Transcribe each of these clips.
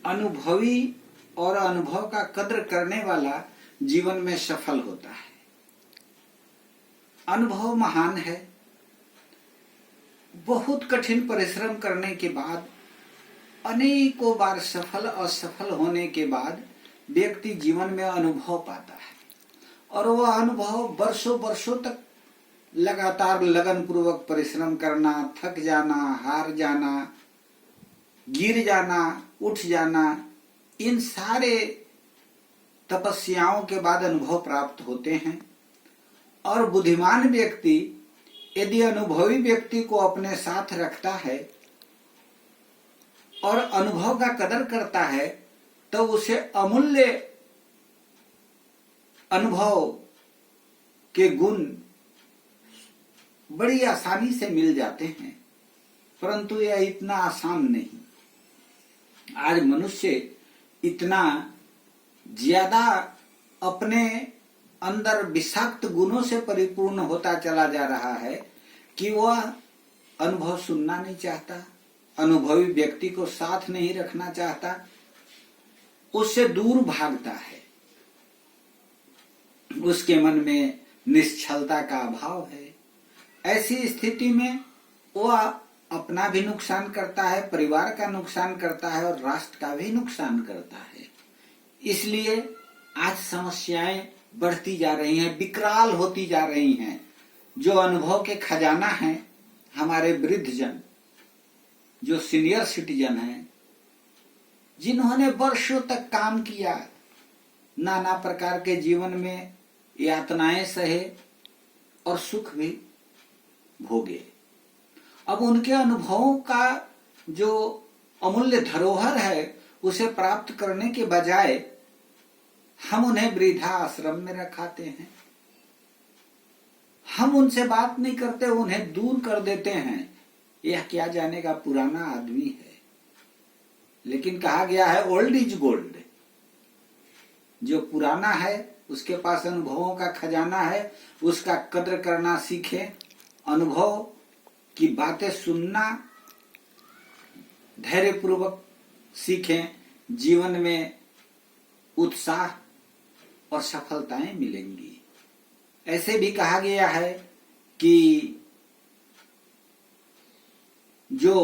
अनुभवी और अनुभव का कद्र करने वाला जीवन में सफल होता है। अनुभव महान है। बहुत कठिन परिश्रम करने के बाद, अनेकों बार सफल असफल होने के बाद व्यक्ति जीवन में अनुभव पाता है, और वह अनुभव वर्षों वर्षों तक लगातार लगन पूर्वक परिश्रम करना, थक जाना, हार जाना, गिर जाना, उठ जाना, इन सारे तपस्याओं के बाद अनुभव प्राप्त होते हैं। और बुद्धिमान व्यक्ति यदि अनुभवी व्यक्ति को अपने साथ रखता है और अनुभव का कदर करता है, तो उसे अमूल्य अनुभव के गुण बड़ी आसानी से मिल जाते हैं। परंतु यह इतना आसान नहीं। आज मनुष्य इतना ज्यादा अपने अंदर विषाक्त गुणों से परिपूर्ण होता चला जा रहा है कि वह अनुभव सुनना नहीं चाहता, अनुभवी व्यक्ति को साथ नहीं रखना चाहता, उससे दूर भागता है। उसके मन में निश्चलता का अभाव है। ऐसी स्थिति में वह अपना भी नुकसान करता है, परिवार का नुकसान करता है और राष्ट्र का भी नुकसान करता है। इसलिए आज समस्याएं बढ़ती जा रही हैं, विकराल होती जा रही हैं। जो अनुभव के खजाना हैं, हमारे वृद्धजन, जो सीनियर सिटीजन हैं, जिन्होंने वर्षों तक काम किया, नाना प्रकार के जीवन में यातनाएं सहे और सुख भी भोगे, अब उनके अनुभवों का जो अमूल्य धरोहर है उसे प्राप्त करने के बजाय हम उन्हें वृद्धा आश्रम में रखाते हैं। हम उनसे बात नहीं करते, उन्हें दूर कर देते हैं। यह क्या जाने का पुराना आदमी है। लेकिन कहा गया है ओल्ड इज गोल्ड। जो पुराना है, उसके पास अनुभवों का खजाना है, उसका कद्र करना सीखें। अनुभव की बातें सुनना धैर्यपूर्वक सीखें। जीवन में उत्साह और सफलताएं मिलेंगी। ऐसे भी कहा गया है कि जो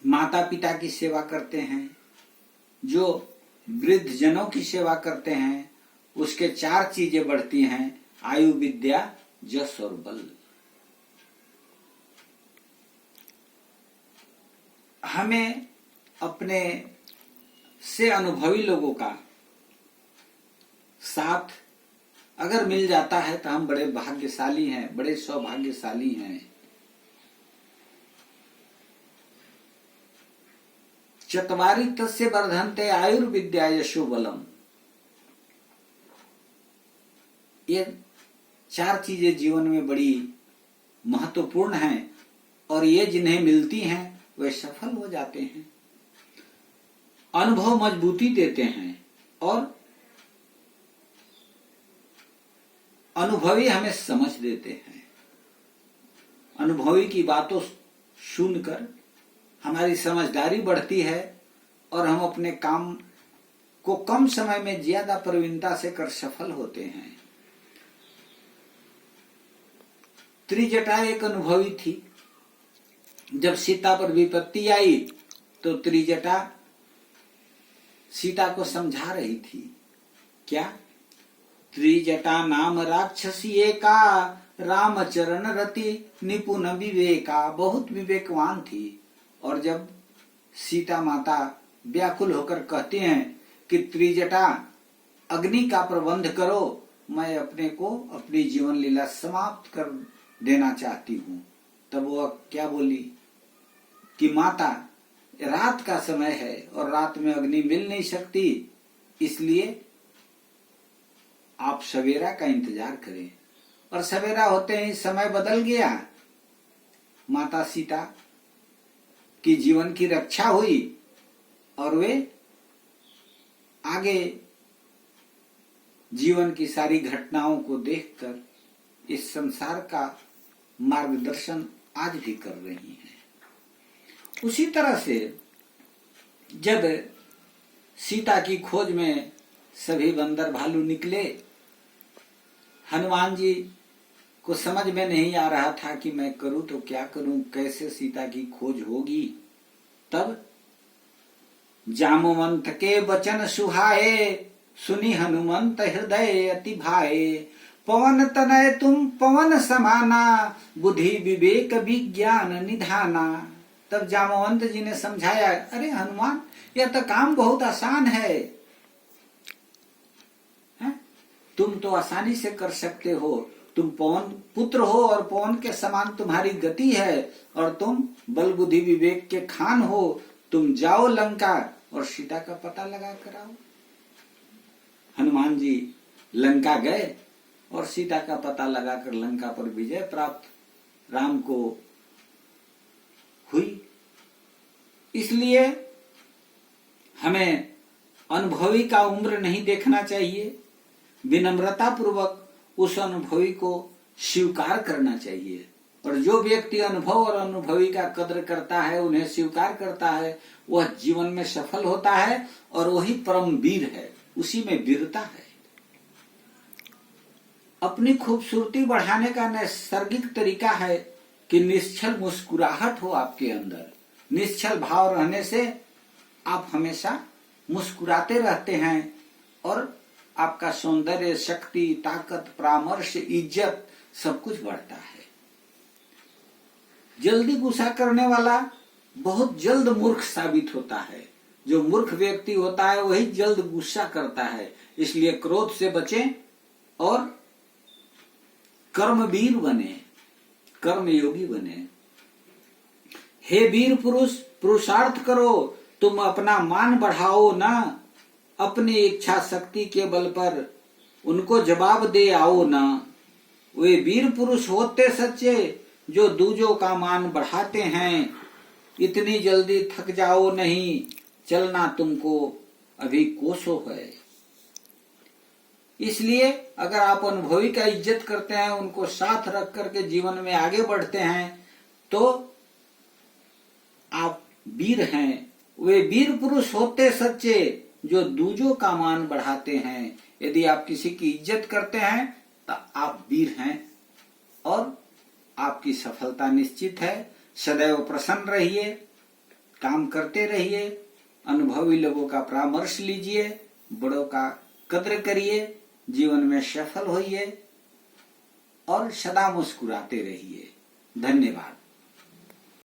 माता पिता की सेवा करते हैं, जो वृद्ध जनों की सेवा करते हैं, उसके 4 चीजें बढ़ती हैं: आयु, विद्या, यश और बल। हमें अपने से अनुभवी लोगों का साथ अगर मिल जाता है तो हम बड़े भाग्यशाली हैं, बड़े सौभाग्यशाली हैं। चत्वारि तस्य वर्धन्ते आयुर्विद्या यशो बलम। ये 4 चीजें जीवन में बड़ी महत्वपूर्ण हैं, और ये जिन्हें मिलती हैं वे सफल हो जाते हैं। अनुभव मजबूती देते हैं और अनुभवी हमें समझ देते हैं। अनुभवी की बातों सुनकर हमारी समझदारी बढ़ती है और हम अपने काम को कम समय में ज्यादा प्रवीणता से कर सफल होते हैं। त्रिजटा एक अनुभवी थी। जब सीता पर विपत्ति आई तो त्रिजटा सीता को समझा रही थी। क्या? त्रिजटा नाम राक्षसी एका, रामचरण रति निपुण विवेका। बहुत विवेकवान थी। और जब सीता माता व्याकुल होकर कहते हैं कि त्रिजटा अग्नि का प्रबंध करो, मैं अपने को अपनी जीवन लीला समाप्त कर देना चाहती हूँ, तब वह क्या बोली कि माता, रात का समय है और रात में अग्नि मिल नहीं सकती, इसलिए आप सवेरा का इंतजार करें। और सवेरा होते ही समय बदल गया। माता सीता की जीवन की रक्षा हुई और वे आगे जीवन की सारी घटनाओं को देखकर इस संसार का मार्गदर्शन आज भी कर रही हैं। उसी तरह से जब सीता की खोज में सभी बंदर भालू निकले, हनुमान जी को समझ में नहीं आ रहा था कि मैं करूं तो क्या करूं, कैसे सीता की खोज होगी। तब जामवंत के वचन सुहाए, सुनी हनुमंत हृदय अति भाए। पवन तनय तुम पवन समाना, बुद्धि विवेक विज्ञान निधाना। तब जामवंत जी ने समझाया, अरे हनुमान, यह तो काम बहुत आसान है, तुम तो आसानी से कर सकते हो। तुम पवन पुत्र हो और पवन के समान तुम्हारी गति है, और तुम बल बुद्धि विवेक के खान हो। तुम जाओ लंका और सीता का पता लगा कर आओ। हनुमान जी लंका गए और सीता का पता लगाकर लंका पर विजय प्राप्त राम को हुई। इसलिए हमें अनुभवी का उम्र नहीं देखना चाहिए, विनम्रता पूर्वक उस अनुभवी को स्वीकार करना चाहिए। और जो व्यक्ति अनुभव और अनुभवी का कद्र करता है, उन्हें स्वीकार करता है, वह जीवन में सफल होता है और वही परम वीर है, उसी में वीरता है। अपनी खूबसूरती बढ़ाने का नैसर्गिक तरीका है कि निश्चल मुस्कुराहट हो आपके अंदर। निश्चल भाव रहने से आप हमेशा मुस्कुराते रहते हैं और आपका सौंदर्य, शक्ति, ताकत, परामर्श, इज्जत सब कुछ बढ़ता है। जल्दी गुस्सा करने वाला बहुत जल्द मूर्ख साबित होता है। जो मूर्ख व्यक्ति होता है वही जल्द गुस्सा करता है। इसलिए क्रोध से बचें और कर्मवीर बने, कर्मयोगी बने। हे वीर पुरुष, पुरुषार्थ करो, तुम अपना मान बढ़ाओ ना, अपनी इच्छा शक्ति के बल पर उनको जवाब दे आओ ना। वे वीर पुरुष होते सच्चे जो दूजों का मान बढ़ाते हैं। इतनी जल्दी थक जाओ नहीं, चलना तुमको अभी कोसों है। इसलिए अगर आप अनुभवी का इज्जत करते हैं, उनको साथ रख करके जीवन में आगे बढ़ते हैं, तो आप वीर हैं। वे वीर पुरुष होते सच्चे जो दूजों का मान बढ़ाते हैं। यदि आप किसी की इज्जत करते हैं तो आप वीर हैं और आपकी सफलता निश्चित है। सदैव प्रसन्न रहिए, काम करते रहिए, अनुभवी लोगों का परामर्श लीजिए, बड़ों का कद्र करिए, जीवन में सफल होइए और सदा मुस्कुराते रहिए। धन्यवाद।